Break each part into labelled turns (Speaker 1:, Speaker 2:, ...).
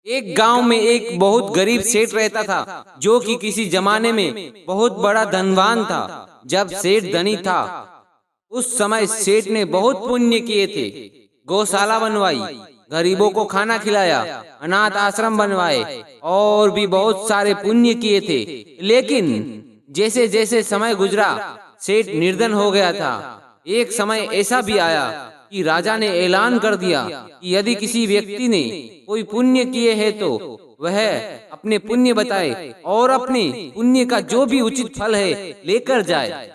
Speaker 1: एक गांव में एक बहुत गरीब सेठ रहता था, जो कि किसी जमाने में बहुत बड़ा धनवान था। जब सेठ धनी था, उस समय सेठ ने बहुत पुण्य किए थे। गौशाला बनवाई, गरीबों को खाना खिलाया, अनाथ आश्रम बनवाए और भी बहुत सारे पुण्य किए थे। लेकिन जैसे जैसे समय गुजरा, सेठ निर्धन हो गया था। एक समय ऐसा भी आया कि राजा ने ऐलान कर दिया कि यदि किसी व्यक्ति ने कोई पुण्य किए हैं तो वह अपने पुण्य बताए और अपने पुण्य का जो भी उचित फल है लेकर जाए।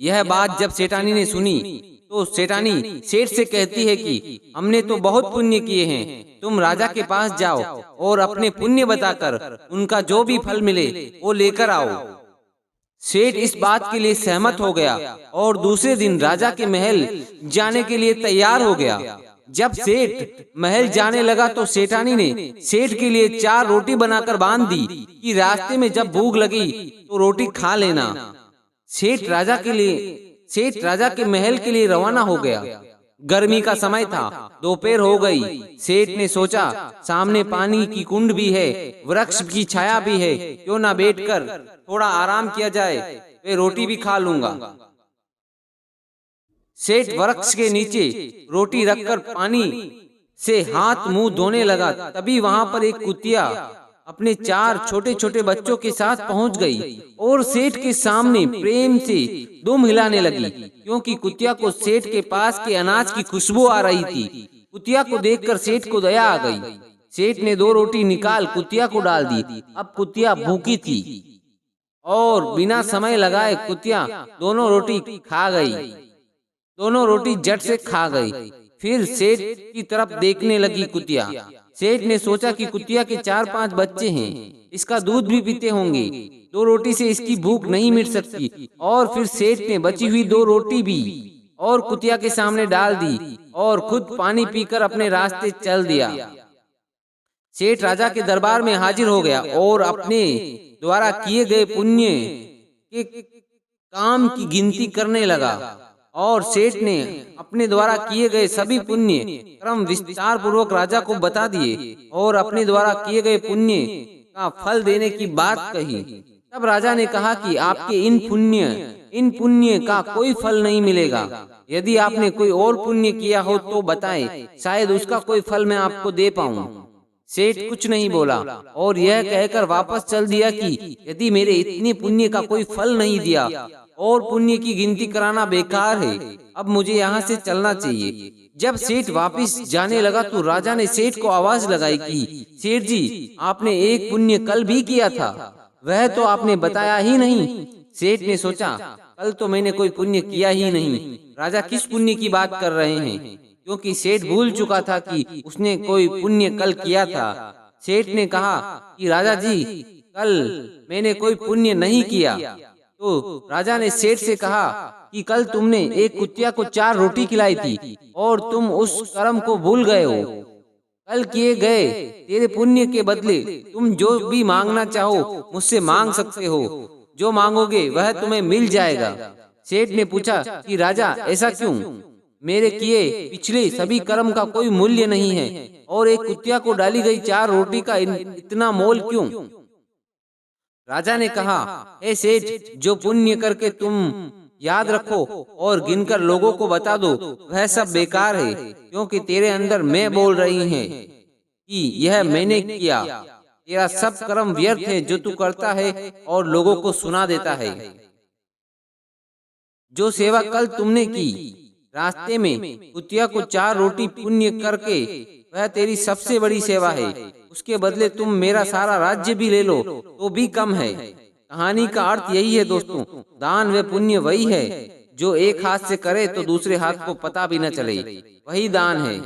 Speaker 1: यह बात जब सेठानी ने सुनी तो सेठानी सेठ से कहती है कि हमने तो बहुत पुण्य किए हैं, तुम राजा के पास जाओ और अपने पुण्य बताकर उनका जो भी फल मिले वो लेकर आओ। सेठ इस बात के लिए सहमत हो गया और दूसरे दिन राजा के महल जाने के लिए तैयार हो गया। जब सेठ महल जाने लगा तो सेठानी ने सेठ के लिए 4 रोटी बनाकर बांध दी कि रास्ते में जब भूख लगी तो रोटी खा लेना। सेठ राजा के महल के लिए रवाना हो गया। गर्मी का समय था, दोपहर हो गई। सेठ ने सोचा सामने पानी की कुंड भी है, वृक्ष की छाया भी है, क्यों ना बैठकर थोड़ा आराम किया जाए, वे रोटी भी खा लूंगा। सेठ वृक्ष के नीचे रोटी रखकर पानी से हाथ मुंह धोने लगा। तभी वहां पर एक कुतिया अपने 4 छोटे छोटे बच्चों के साथ पहुंच गई और सेठ के सामने प्रेम से दुम हिलाने लगी, क्योंकि कुतिया को सेठ के पास के अनाज की खुशबू आ रही थी। कुतिया को देखकर सेठ को दया आ गई। सेठ ने 2 रोटी निकाल कुतिया को डाल दी। अब कुतिया भूखी थी और बिना समय लगाए कुतिया दोनों रोटी खा गई। दोनों रोटी झट से खा गई। फिर सेठ की तरफ देखने लगी कुतिया। सेठ ने सोचा कि कुतिया के 4-5 बच्चे हैं, इसका दूध भी पीते होंगे, 2 रोटी से इसकी भूख नहीं मिट सकती। और फिर सेठ ने बची हुई 2 रोटी भी और कुतिया के सामने डाल दी और खुद पानी पीकर अपने रास्ते चल दिया। सेठ राजा के दरबार में हाजिर हो गया और अपने द्वारा किए गए पुण्य के काम की गिनती करने लगा। और सेठ ने अपने द्वारा किए गए सभी पुण्य क्रम विस्तार पूर्वक राजा को बता दिए और अपने द्वारा किए गए पुण्य का फल देने की बात कही। तब राजा ने कहा कि आपके इन पुण्य का कोई फल नहीं मिलेगा। यदि आपने कोई और पुण्य किया हो तो बताएं, शायद उसका कोई फल मैं आपको दे पाऊं। सेठ कुछ नहीं बोला और यह कहकर वापस चल दिया कि यदि मेरे इतने पुण्य का कोई फल नहीं दिया और पुण्य की गिनती कराना बेकार है, अब मुझे यहाँ से चलना चाहिए। जब सेठ वापस जाने लगा तो राजा ने सेठ को आवाज लगाई कि सेठ जी, आपने एक पुण्य कल भी किया था, वह तो आपने बताया ही नहीं। सेठ ने सोचा कल तो मैंने कोई पुण्य किया ही नहीं, राजा किस पुण्य की बात कर रहे हैं, क्योंकि सेठ भूल चुका था कि उसने कोई पुण्य कल किया था। सेठ ने कहा कि राजा जी, कल मैंने कोई पुण्य नहीं किया। तो राजा ने सेठ से कहा कि कल तुमने एक कुतिया को 4 रोटी खिलाई थी और तुम उस कर्म को भूल गए हो। कल किए गए तेरे पुण्य के बदले तुम जो भी मांगना चाहो मुझसे मांग सकते हो, जो मांगोगे वह तुम्हें मिल जाएगा। सेठ ने पूछा कि राजा, ऐसा क्यों? मेरे किए पिछले सभी कर्म का कोई मूल्य नहीं है और एक कुतिया को डाली गई 4 रोटी का इतना मोल क्यों? राजा ने कहा, हे सेठ, जो पुण्य करके तुम याद रखो और गिनकर लोगों को बता दो वह सब बेकार है, क्योंकि तेरे अंदर मैं बोल रही है कि यह मैंने किया। तेरा सब कर्म व्यर्थ है जो तू करता है और लोगों को सुना देता है। जो सेवा कल तुमने की रास्ते में कुतिया को 4 रोटी पुण्य करके, वह तेरी सबसे बड़ी सेवा है। उसके बदले तुम मेरा सारा राज्य भी ले लो तो भी कम है। कहानी का अर्थ यही है दोस्तों, दान व पुण्य वही है जो एक हाथ से करे तो दूसरे हाथ को पता भी न चले, वही दान है।